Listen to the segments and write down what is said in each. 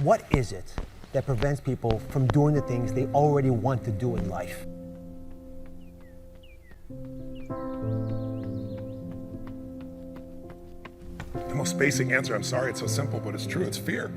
What is it that prevents people from doing the things they already want to do in life? The most basic answer, I'm sorry it's so simple, but it's true, it's fear.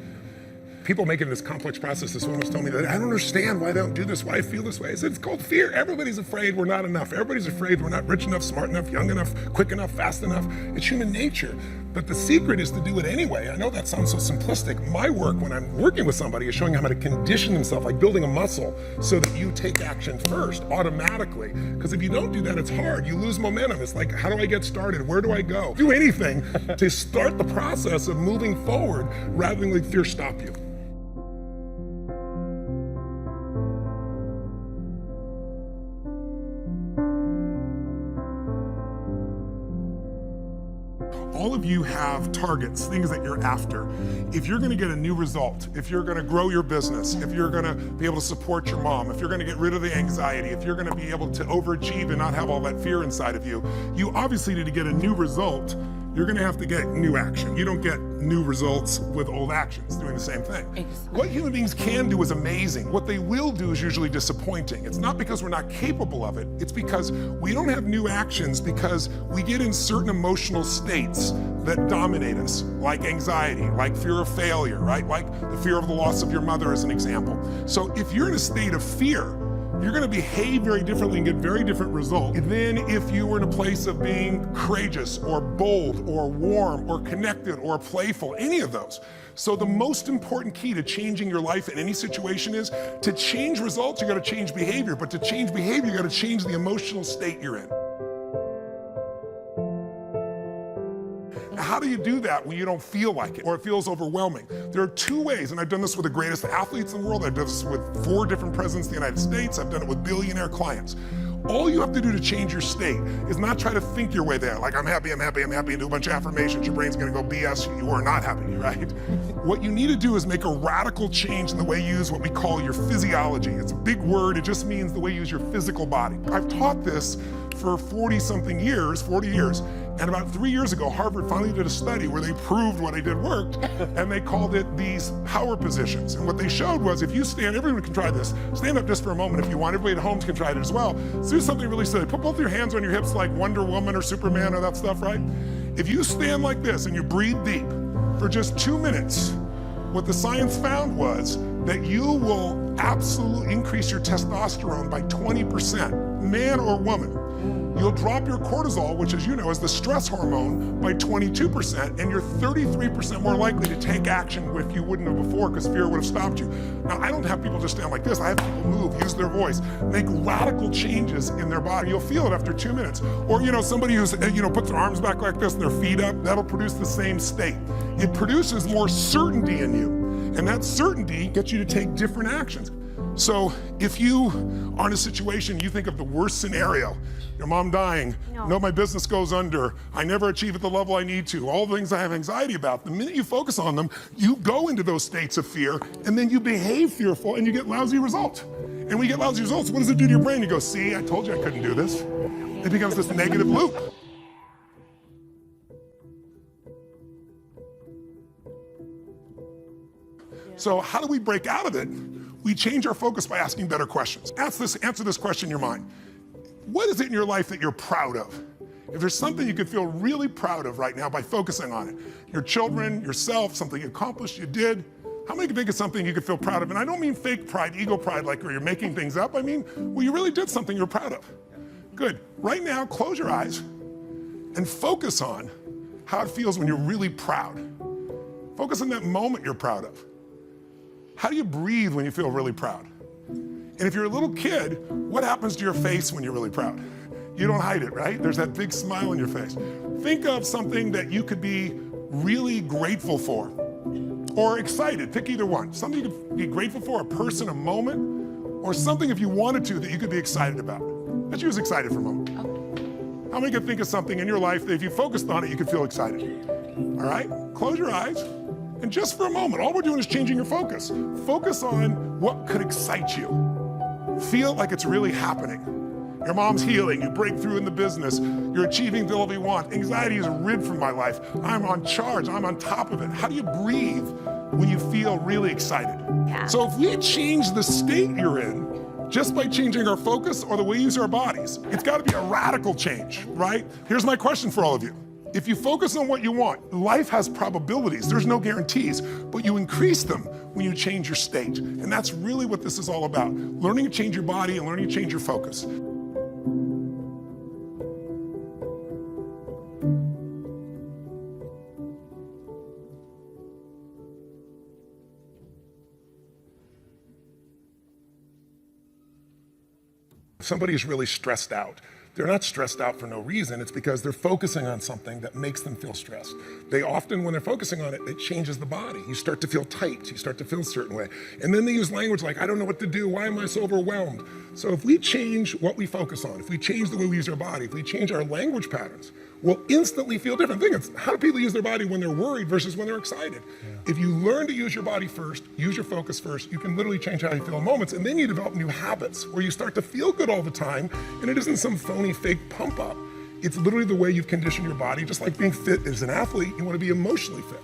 People make it this complex process. This woman was telling me that I don't understand why they don't do this, why I feel this way. I said, it's called fear. Everybody's afraid we're not enough. Everybody's afraid we're not rich enough, smart enough, young enough, quick enough, fast enough. It's human nature. But the secret is to do it anyway. I know that sounds so simplistic. My work when I'm working with somebody is showing how to condition themselves, like building a muscle, so that you take action first, automatically. Because if you don't do that, it's hard. You lose momentum. It's like, how do I get started? Where do I go? Do anything to start the process of moving forward rather than let fear stop you. All of you have targets, things that you're after. If you're gonna get a new result, if you're gonna grow your business, if you're gonna be able to support your mom, if you're gonna get rid of the anxiety, if you're gonna be able to overachieve and not have all that fear inside of you, you obviously need to get a new result. You're gonna have to get new action. You don't get new results with old actions doing the same thing. Exactly. What human beings can do is amazing. What they will do is usually disappointing. It's not because we're not capable of it, it's because we don't have new actions because we get in certain emotional states that dominate us, like anxiety, like fear of failure, right? Like the fear of the loss of your mother as an example. So if you're in a state of fear, you're gonna behave very differently and get very different results than if you were in a place of being courageous or bold or warm or connected or playful, any of those. So the most important key to changing your life in any situation is to change results, you gotta change behavior, but to change behavior, you gotta change the emotional state you're in. How do you do that when you don't feel like it or it feels overwhelming? There are two ways, and I've done this with the greatest athletes in the world. I've done this with 4 different presidents of the United States. I've done it with billionaire clients. All you have to do to change your state is not try to think your way there, like I'm happy, I'm happy, I'm happy, and do a bunch of affirmations. Your brain's gonna go BS, you are not happy, right? What you need to do is make a radical change in the way you use what we call your physiology. It's a big word, it just means the way you use your physical body. I've taught this for 40 years, and about 3 years ago, Harvard finally did a study where they proved what I did worked, and they called it these power positions. And what they showed was if you stand, everyone can try this, stand up just for a moment if you want, everybody at home can try it as well. So do something really silly. Put both your hands on your hips like Wonder Woman or Superman or that stuff, right? If you stand like this and you breathe deep for just 2 minutes, what the science found was that you will absolutely increase your testosterone by 20%, man or woman. You'll drop your cortisol, which as you know is the stress hormone, by 22%, and you're 33% more likely to take action if you wouldn't have before because fear would have stopped you. Now, I don't have people just stand like this. I have people move, use their voice, make radical changes in their body. You'll feel it after 2 minutes. Or, somebody who's, puts their arms back like this and their feet up, that'll produce the same state. It produces more certainty in you, and that certainty gets you to take different actions. So if you are in a situation, you think of the worst scenario, your mom dying, no, my business goes under, I never achieve at the level I need to, all the things I have anxiety about, the minute you focus on them, you go into those states of fear, and then you behave fearful, and you get lousy results. And when you get lousy results, what does it do to your brain? You go, see, I told you I couldn't do this. It becomes this negative loop. So how do we break out of it? We change our focus by asking better questions. Answer this question in your mind. What is it in your life that you're proud of? If there's something you could feel really proud of right now by focusing on it, your children, yourself, something you accomplished, you did, how many can think of something you could feel proud of? And I don't mean fake pride, ego pride, like where you're making things up. I mean, well, you really did something you're proud of. Good. Right now, close your eyes and focus on how it feels when you're really proud. Focus on that moment you're proud of. How do you breathe when you feel really proud? And if you're a little kid, what happens to your face when you're really proud? You don't hide it, right? There's that big smile on your face. Think of something that you could be really grateful for or excited, pick either one. Something you could be grateful for, a person, a moment, or something if you wanted to that you could be excited about. Let's use excited for a moment. How many can think of something in your life that if you focused on it, you could feel excited? All right, close your eyes. And just for a moment, all we're doing is changing your focus. Focus on what could excite you. Feel like it's really happening. Your mom's healing, you break through in the business, you're achieving the level you want. Anxiety is rid from my life. I'm on charge, I'm on top of it. How do you breathe when you feel really excited. Yeah. So if we change the state you're in, just by changing our focus or the way we use our bodies, it's got to be a radical change, right? Here's my question for all of you. If you focus on what you want, life has probabilities, there's no guarantees, but you increase them when you change your state. And that's really what this is all about. Learning to change your body and learning to change your focus. If somebody is really stressed out, they're not stressed out for no reason. It's because they're focusing on something that makes them feel stressed. They often, when they're focusing on it, it changes the body. You start to feel tight. You start to feel a certain way. And then they use language like, I don't know what to do. Why am I so overwhelmed? So if we change what we focus on, if we change the way we use our body, if we change our language patterns, we'll instantly feel different. Think of how do people use their body when they're worried versus when they're excited. Yeah. If you learn to use your body first, use your focus first, you can literally change how you feel in moments, and then you develop new habits where you start to feel good all the time, and it isn't some phony fake pump up. It's literally the way you've conditioned your body. Just like being fit as an athlete, you want to be emotionally fit.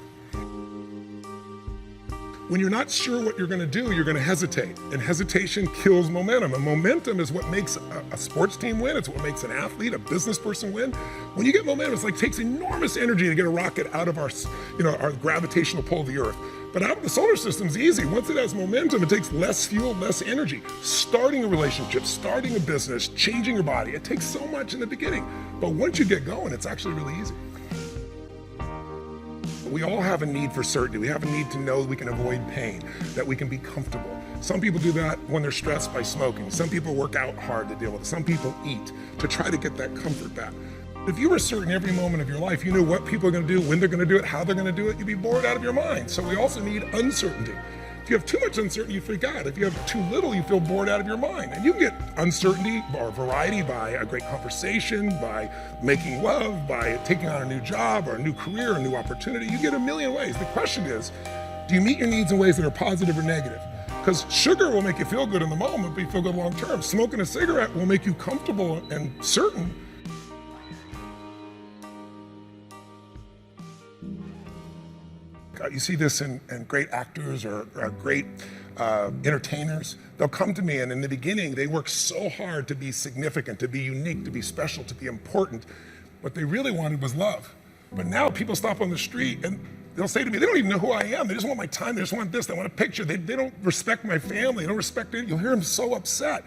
When you're not sure what you're going to do, you're going to hesitate, and hesitation kills momentum. And momentum is what makes a sports team win. It's what makes an athlete, a business person win. When you get momentum, it's like takes enormous energy to get a rocket out of our gravitational pull of the Earth. But out of the solar system's easy. Once it has momentum, it takes less fuel, less energy. Starting a relationship, starting a business, changing your body, it takes so much in the beginning. But once you get going, it's actually really easy. We all have a need for certainty. We have a need to know that we can avoid pain, that we can be comfortable. Some people do that when they're stressed by smoking. Some people work out hard to deal with it. Some people eat to try to get that comfort back. If you were certain every moment of your life, you knew what people are going to do, when they're going to do it, how they're going to do it, you'd be bored out of your mind. So we also need uncertainty. If you have too much uncertainty, you freak out. If you have too little, you feel bored out of your mind. And you can get uncertainty or variety by a great conversation, by making love, by taking on a new job or a new career, a new opportunity. You get a million ways. The question is, do you meet your needs in ways that are positive or negative? Because sugar will make you feel good in the moment, but you feel good long term. Smoking a cigarette will make you comfortable and certain. You see this in great actors or great entertainers. They'll come to me, and in the beginning, they work so hard to be significant, to be unique, to be special, to be important. What they really wanted was love. But now people stop on the street, and they'll say to me, they don't even know who I am. They just want my time. They just want this. They want a picture. They don't respect my family. They don't respect it. You'll hear them so upset.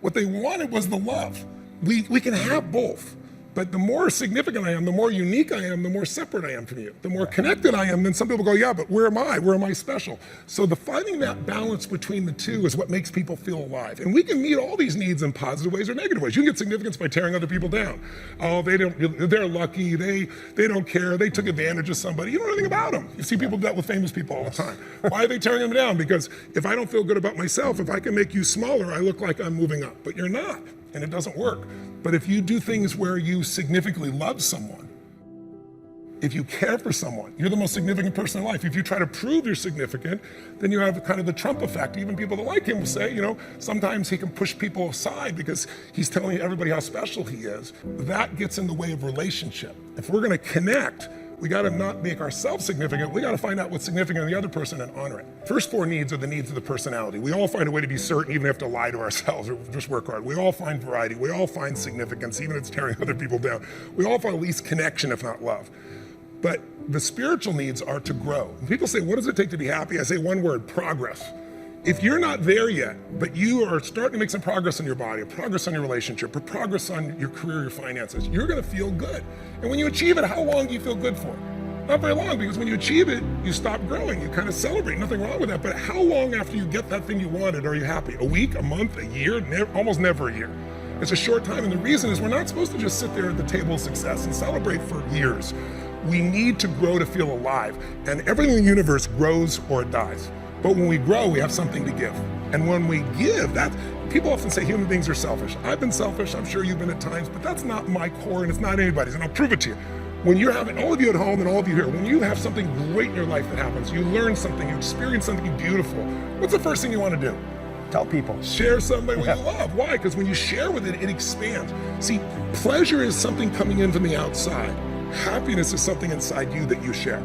What they wanted was the love. We can have both. But the more significant I am, the more unique I am, the more separate I am from you. The more connected I am, then some people go, yeah, but where am I? Where am I special? So finding that balance between the two is what makes people feel alive. And we can meet all these needs in positive ways or negative ways. You can get significance by tearing other people down. Oh, they're lucky, they don't care, they took advantage of somebody. You don't know anything about them. You see people do that with famous people all the time. Why are they tearing them down? Because if I don't feel good about myself, if I can make you smaller, I look like I'm moving up. But you're not, and it doesn't work. But if you do things where you significantly love someone, if you care for someone, you're the most significant person in life. If you try to prove you're significant, then you have kind of the Trump effect. Even people that like him will say, sometimes he can push people aside because he's telling everybody how special he is. That gets in the way of relationship. If we're gonna connect, we gotta not make ourselves significant. We gotta find out what's significant in the other person and honor it. First four needs are the needs of the personality. We all find a way to be certain, even if we have to lie to ourselves or just work hard. We all find variety. We all find significance, even if it's tearing other people down. We all find at least connection, if not love. But the spiritual needs are to grow. When people say, what does it take to be happy? I say one word, progress. If you're not there yet, but you are starting to make some progress in your body, or progress on your relationship, or progress on your career, your finances, you're gonna feel good. And when you achieve it, how long do you feel good for? Not very long, because when you achieve it, you stop growing, you kind of celebrate, nothing wrong with that. But how long after you get that thing you wanted are you happy? A week, a month, a year? Almost never a year. It's a short time, and the reason is we're not supposed to just sit there at the table of success and celebrate for years. We need to grow to feel alive, and everything in the universe grows or it dies. But when we grow, we have something to give. And when we give, people often say human beings are selfish. I've been selfish, I'm sure you've been at times, but that's not my core and it's not anybody's, and I'll prove it to you. When you're having, all of you at home and all of you here, when you have something great in your life that happens, you learn something, you experience something beautiful, what's the first thing you want to do? Tell people. Share somebody you love. Why? Because when you share with it, it expands. See, pleasure is something coming in from the outside. Happiness is something inside you that you share.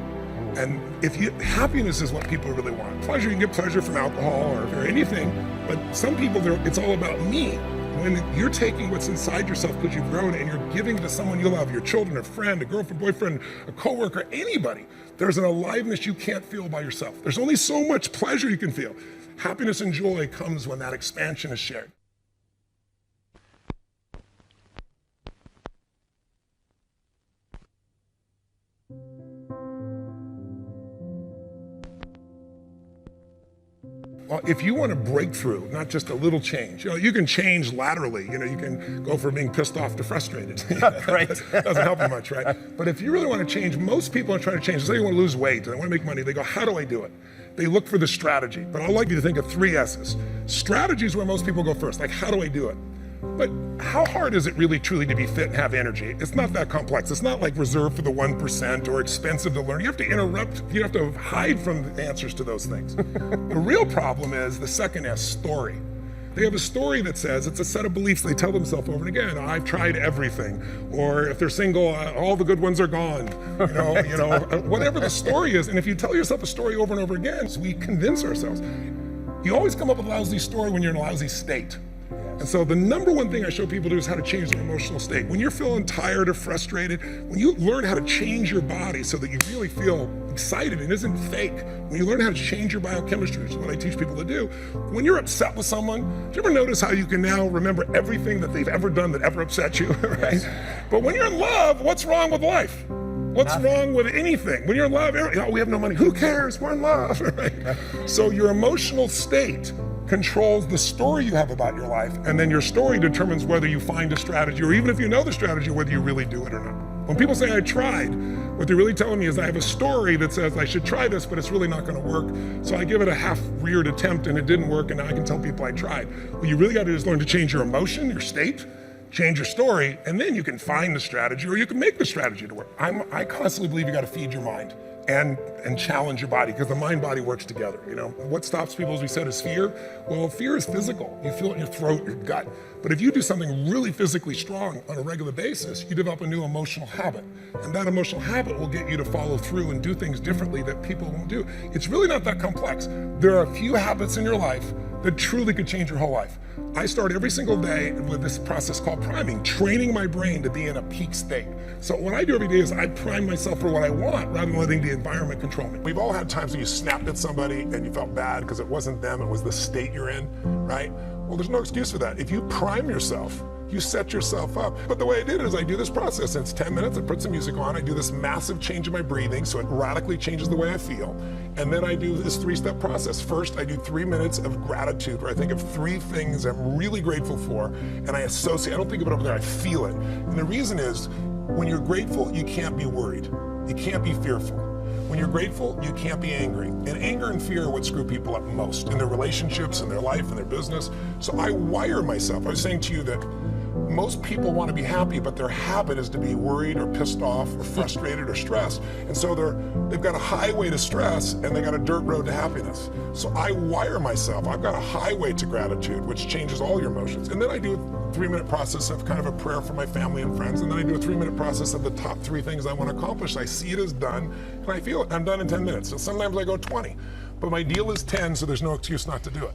And happiness is what people really want. Pleasure, you can get pleasure from alcohol or anything, but some people, it's all about me. When you're taking what's inside yourself because you've grown and you're giving to someone you love, your children, a friend, a girlfriend, boyfriend, a coworker, anybody, there's an aliveness you can't feel by yourself. There's only so much pleasure you can feel. Happiness and joy comes when that expansion is shared. Well, if you want to break through, not just a little change, you can change laterally. You can go from being pissed off to frustrated. Right. Doesn't help you much, right? But if you really want to change, most people are trying to change. Say you want to lose weight, and they want to make money. They go, how do I do it? They look for the strategy. But I'd like you to think of 3 S's. Strategy is where most people go first, like, how do I do it? But how hard is it really truly to be fit and have energy? It's not that complex. It's not like reserved for the 1% or expensive to learn. You have to interrupt, you have to hide from the answers to those things. The real problem is the second S, story. They have a story that says it's a set of beliefs they tell themselves over and again. I've tried everything. Or if they're single, all the good ones are gone. Whatever the story is. And if you tell yourself a story over and over again, so we convince ourselves. You always come up with a lousy story when you're in a lousy state. And so the number one thing I show people to do is how to change their emotional state. When you're feeling tired or frustrated, when you learn how to change your body so that you really feel excited and isn't fake, when you learn how to change your biochemistry, which is what I teach people to do, when you're upset with someone, do you ever notice how you can now remember everything that they've ever done that ever upset you, right? Yes. But when you're in love, what's wrong with life? What's wrong with anything? When you're in love, we have no money. Who cares? We're in love, right? So your emotional state controls the story you have about your life, and then your story determines whether you find a strategy, or even if you know the strategy, whether you really do it or not. When people say I tried, what they're really telling me is I have a story that says I should try this, but it's really not going to work. So I give it a half-reared attempt and it didn't work, and now I can tell people I tried. What you really got to do is learn to change your emotion, your state, change your story, and then you can find the strategy, or you can make the strategy to work. I constantly believe you got to feed your mind and challenge your body, because the mind-body works together. What stops people, as we said, is fear. Well, fear is physical. You feel it in your throat, your gut. But if you do something really physically strong on a regular basis, you develop a new emotional habit. And that emotional habit will get you to follow through and do things differently that people won't do. It's really not that complex. There are a few habits in your life that truly could change your whole life. I start every single day with this process called priming, training my brain to be in a peak state. So what I do every day is I prime myself for what I want rather than letting the environment control me. We've all had times when you snapped at somebody and you felt bad because it wasn't them, it was the state you're in, right? Well, there's no excuse for that. If you prime yourself, you set yourself up. But the way I did it is I do this process. It's 10 minutes, I put some music on, I do this massive change in my breathing so it radically changes the way I feel. And then I do this 3-step process. First, I do 3 minutes of gratitude where I think of 3 things I'm really grateful for, and I associate, I don't think of it over there, I feel it. And the reason is, when you're grateful, you can't be worried. You can't be fearful. When you're grateful, you can't be angry. And anger and fear are what screw people up most in their relationships, in their life, in their business. So I wire myself. I was saying to you that most people want to be happy, but their habit is to be worried or pissed off or frustrated or stressed. And so they've got a highway to stress and they got a dirt road to happiness. So I wire myself. I've got a highway to gratitude, which changes all your emotions. And then I do a 3-minute process of kind of a prayer for my family and friends. And then I do a 3-minute process of the top 3 things I want to accomplish. I see it as done and I feel it. I'm done in 10 minutes. So sometimes I go 20, but my deal is 10, so there's no excuse not to do it.